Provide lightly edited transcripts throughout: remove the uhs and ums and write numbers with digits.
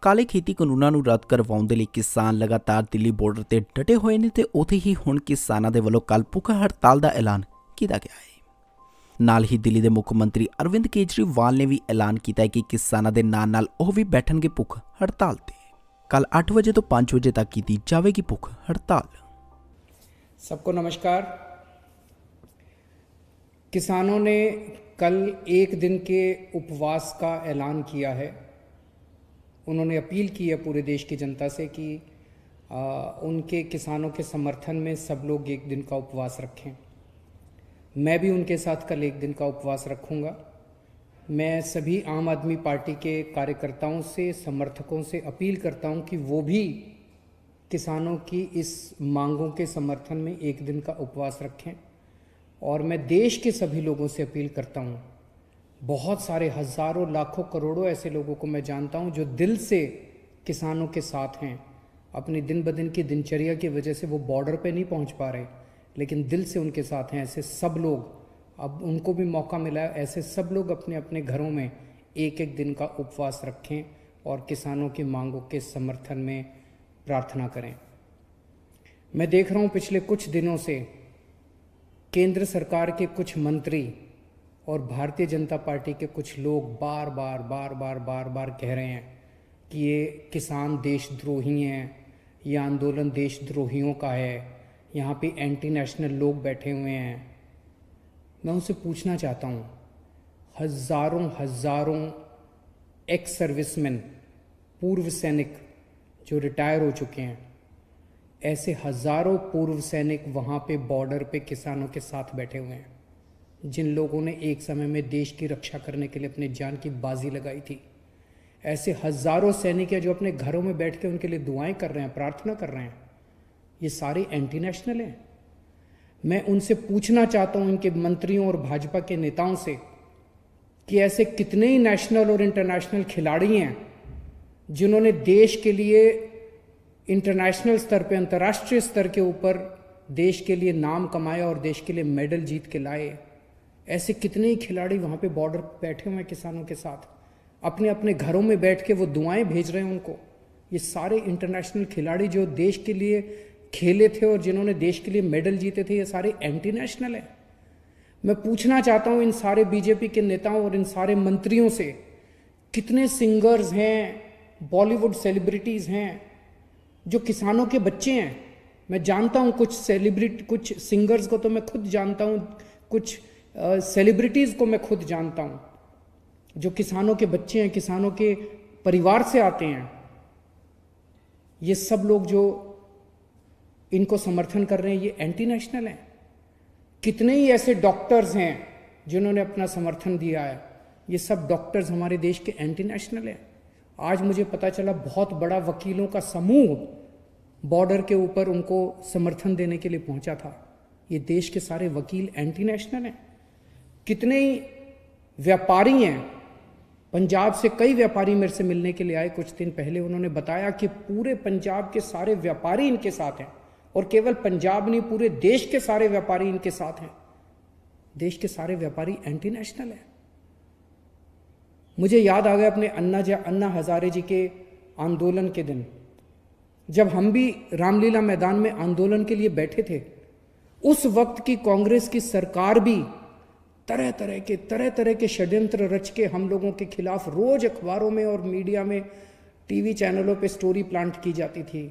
ਕਾਲੇ ਖੇਤੀ ਕਾਨੂੰਨਾਂ ਨੂੰ ਰੱਦ ਕਰਵਾਉਣ ਦੇ ਲਈ ਕਿਸਾਨ ਲਗਾਤਾਰ ਦਿੱਲੀ ਬਾਰਡਰ ਤੇ ਡਟੇ ਹੋਏ ਨੇ ਤੇ ਉੱਥੇ ਹੀ ਹੁਣ ਕਿਸਾਨਾਂ ਦੇ ਵੱਲੋਂ ਕੱਲ੍ਹ ਭੁੱਖ ਹੜਤਾਲ ਦਾ ਐਲਾਨ ਕੀਤਾ ਗਿਆ ਹੈ। ਨਾਲ ਹੀ ਦਿੱਲੀ ਦੇ ਮੁੱਖ ਮੰਤਰੀ ਅਰਵਿੰਦ ਕੇਜਰੀਵਾਲ ਨੇ ਵੀ ਐਲਾਨ ਕੀਤਾ ਹੈ ਕਿ ਕਿਸਾਨਾਂ ਦੇ ਨਾਲ ਉਹ ਵੀ ਬੈਠਣਗੇ ਭੁੱਖ ਹੜਤਾਲ ਤੇ। कल 8 बजे तो 5 बजे तक की जाएगी भूख हड़ताल। सबको नमस्कार। किसानों ने कल एक दिन के उपवास का ऐलान किया है। उन्होंने अपील की है पूरे देश की जनता से कि उनके किसानों के समर्थन में सब लोग एक दिन का उपवास रखें। मैं भी उनके साथ कल एक दिन का उपवास रखूँगा। मैं सभी आम आदमी पार्टी के कार्यकर्ताओं से, समर्थकों से अपील करता हूं कि वो भी किसानों की इस मांगों के समर्थन में एक दिन का उपवास रखें। और मैं देश के सभी लोगों से अपील करता हूं, बहुत सारे हज़ारों लाखों करोड़ों ऐसे लोगों को मैं जानता हूं जो दिल से किसानों के साथ हैं। अपनी दिन ब दिन की दिनचर्या की वजह से वो बॉर्डर पे नहीं पहुंच पा रहे, लेकिन दिल से उनके साथ हैं। ऐसे सब लोग, अब उनको भी मौका मिला है, ऐसे सब लोग अपने अपने घरों में एक एक दिन का उपवास रखें और किसानों की मांगों के समर्थन में प्रार्थना करें। मैं देख रहा हूँ पिछले कुछ दिनों से केंद्र सरकार के कुछ मंत्री और भारतीय जनता पार्टी के कुछ लोग बार बार कह रहे हैं कि ये किसान देशद्रोही हैं, ये आंदोलन देशद्रोहियों का है, यहाँ पे एंटी नेशनल लोग बैठे हुए हैं। मैं उनसे पूछना चाहता हूँ, हज़ारों एक्स सर्विसमैन, पूर्व सैनिक जो रिटायर हो चुके हैं, ऐसे हज़ारों पूर्व सैनिक वहाँ पे बॉर्डर पे किसानों के साथ बैठे हुए हैं, जिन लोगों ने एक समय में देश की रक्षा करने के लिए अपने जान की बाजी लगाई थी। ऐसे हज़ारों सैनिक हैं जो अपने घरों में बैठ के उनके लिए दुआएं कर रहे हैं, प्रार्थना कर रहे हैं। ये सारे एंटी नेशनल हैं। मैं उनसे पूछना चाहता हूं, इनके मंत्रियों और भाजपा के नेताओं से, कि ऐसे कितने ही नेशनल और इंटरनेशनल खिलाड़ी हैं जिन्होंने देश के लिए इंटरनेशनल स्तर पे, अंतर्राष्ट्रीय स्तर के ऊपर देश के लिए नाम कमाया और देश के लिए मेडल जीत के लाए। ऐसे कितने ही खिलाड़ी वहाँ पे बॉर्डर पे बैठे हुए हैं किसानों के साथ, अपने अपने घरों में बैठ के वो दुआएं भेज रहे हैं उनको। ये सारे इंटरनेशनल खिलाड़ी जो देश के लिए खेले थे और जिन्होंने देश के लिए मेडल जीते थे, ये सारे एंटी नेशनल हैं। मैं पूछना चाहता हूं इन सारे बीजेपी के नेताओं और इन सारे मंत्रियों से, कितने सिंगर्स हैं, बॉलीवुड सेलिब्रिटीज़ हैं जो किसानों के बच्चे हैं। मैं जानता हूं कुछ सिंगर्स को तो मैं खुद जानता हूं, कुछ सेलिब्रिटीज़ को मैं खुद जानता हूं जो किसानों के बच्चे हैं, किसानों के परिवार से आते हैं। ये सब लोग जो इनको समर्थन कर रहे हैं, ये एंटी नेशनल हैं। कितने ही ऐसे डॉक्टर्स हैं जिन्होंने अपना समर्थन दिया है, ये सब डॉक्टर्स हमारे देश के एंटी नेशनल हैं। आज मुझे पता चला बहुत बड़ा वकीलों का समूह बॉर्डर के ऊपर उनको समर्थन देने के लिए पहुंचा था। ये देश के सारे वकील एंटी नेशनल हैं। कितने ही व्यापारी हैं, पंजाब से कई व्यापारी मेरे से मिलने के लिए आए कुछ दिन पहले। उन्होंने बताया कि पूरे पंजाब के सारे व्यापारी इनके साथ हैं, और केवल पंजाब नहीं, पूरे देश के सारे व्यापारी इनके साथ हैं। देश के सारे व्यापारी एंटी नेशनल हैं। मुझे याद आ गया अपने अन्ना हजारे जी के आंदोलन के दिन, जब हम भी रामलीला मैदान में आंदोलन के लिए बैठे थे। उस वक्त की कांग्रेस की सरकार भी तरह तरह के षड्यंत्र रच के हम लोगों के खिलाफ रोज अखबारों में और मीडिया में, टीवी चैनलों पे स्टोरी प्लांट की जाती थी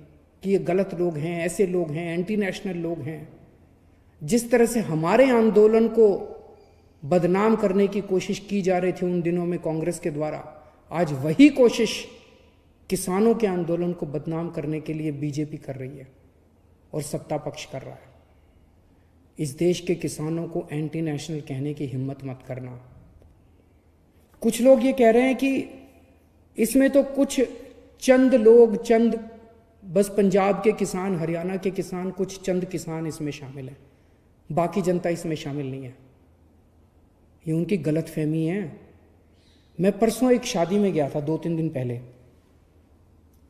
कि ये गलत लोग हैं, ऐसे लोग हैं, एंटी नेशनल लोग हैं। जिस तरह से हमारे आंदोलन को बदनाम करने की कोशिश की जा रही थी उन दिनों में कांग्रेस के द्वारा, आज वही कोशिश किसानों के आंदोलन को बदनाम करने के लिए बीजेपी कर रही है और सत्ता पक्ष कर रहा है। इस देश के किसानों को एंटी नेशनल कहने की हिम्मत मत करना। कुछ लोग ये कह रहे हैं कि इसमें तो कुछ चंद लोग, बस पंजाब के किसान, हरियाणा के किसान, कुछ चंद किसान इसमें शामिल हैं, बाकी जनता इसमें शामिल नहीं है। ये उनकी गलतफहमी है। मैं परसों एक शादी में गया था 2-3 दिन पहले।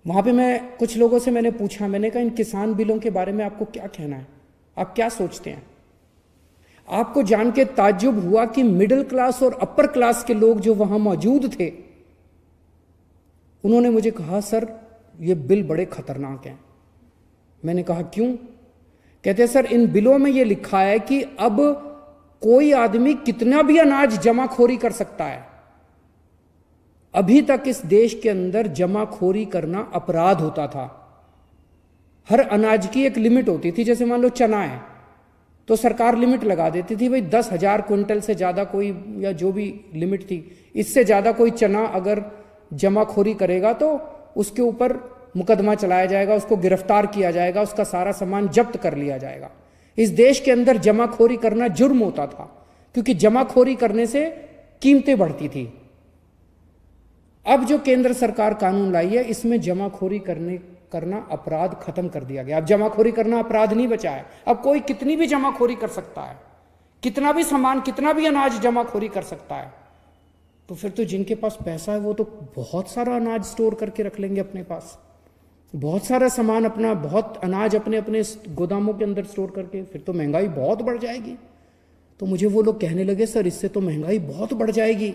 वहाँ पे मैं कुछ लोगों से मैंने पूछा, मैंने कहा इन किसान बिलों के बारे में आपको क्या कहना है, आप क्या सोचते हैं। आपको जान के ताज्जुब हुआ कि मिडिल क्लास और अपर क्लास के लोग जो वहां मौजूद थे, उन्होंने मुझे कहा सर ये बिल बड़े खतरनाक हैं। मैंने कहा क्यों? कहते सर इन बिलों में ये लिखा है कि अब कोई आदमी कितना भी अनाज जमाखोरी कर सकता है। अभी तक इस देश के अंदर जमाखोरी करना अपराध होता था। हर अनाज की एक लिमिट होती थी, जैसे मान लो चना है तो सरकार लिमिट लगा देती थी, भाई 10,000 क्विंटल से ज्यादा कोई, या जो भी लिमिट थी, इससे ज्यादा कोई चना अगर जमाखोरी करेगा तो उसके ऊपर मुकदमा चलाया जाएगा, उसको गिरफ्तार किया जाएगा, उसका सारा सामान जब्त कर लिया जाएगा। इस देश के अंदर जमाखोरी करना जुर्म होता था, क्योंकि जमाखोरी करने से कीमतें बढ़ती थी। अब जो केंद्र सरकार कानून लाई है, इसमें जमाखोरी करना अपराध खत्म कर दिया गया। अब जमाखोरी करना अपराध नहीं बचा है। अब कोई कितनी भी जमाखोरी कर सकता है, कितना भी सामान, कितना भी अनाज जमाखोरी कर सकता है। तो फिर तो जिनके पास पैसा है वो तो बहुत सारा अनाज स्टोर करके रख लेंगे अपने पास, बहुत सारा सामान अपना, बहुत अनाज अपने अपने गोदामों के अंदर स्टोर करके। फिर तो महंगाई बहुत बढ़ जाएगी। तो मुझे वो लोग कहने लगे सर इससे तो महंगाई बहुत बढ़ जाएगी।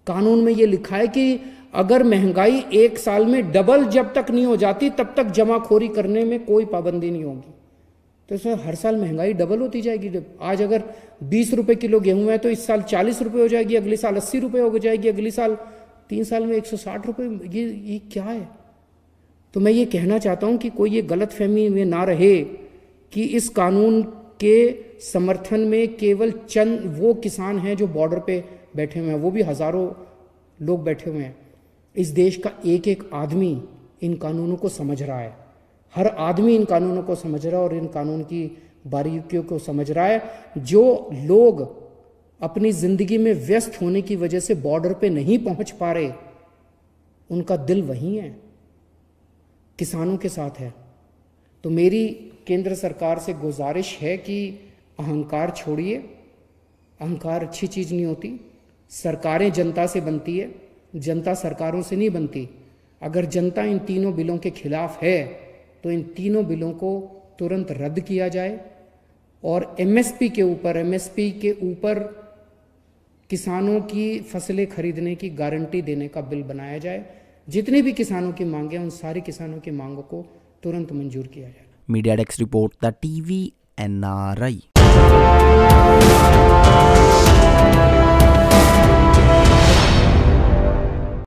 कानून में ये लिखा है कि अगर महंगाई 1 साल में डबल जब तक नहीं हो जाती तब तक जमाखोरी करने में कोई पाबंदी नहीं होगी। तो सर हर साल महंगाई डबल होती जाएगी। आज अगर 20 रुपए किलो गेहूं है तो इस साल 40 रुपए हो जाएगी, अगले साल 80 रुपए हो जाएगी, अगले साल 3 साल में 160 रुपए। ये क्या है? तो मैं ये कहना चाहता हूं कि कोई ये गलतफहमी में ना रहे कि इस कानून के समर्थन में केवल चंद वो किसान हैं जो बॉर्डर पे बैठे हुए हैं, वो भी हजारों लोग बैठे हुए हैं। इस देश का एक एक आदमी इन कानूनों को समझ रहा है, हर आदमी इन कानूनों को समझ रहा है और इन कानून की बारीकियों को समझ रहा है। जो लोग अपनी जिंदगी में व्यस्त होने की वजह से बॉर्डर पे नहीं पहुंच पा रहे, उनका दिल वहीं है, किसानों के साथ है। तो मेरी केंद्र सरकार से गुजारिश है कि अहंकार छोड़िए। अहंकार अच्छी चीज नहीं होती। सरकारें जनता से बनती है, जनता सरकारों से नहीं बनती। अगर जनता इन तीनों बिलों के खिलाफ है तो इन तीनों बिलों को तुरंत रद्द किया जाए और एमएसपी के ऊपर किसानों की फसलें खरीदने की गारंटी देने का बिल बनाया जाए। जितनी भी किसानों की मांगे हैं उन सारे किसानों की मांगों को तुरंत मंजूर किया जाए। Media desk report, the TV NRI।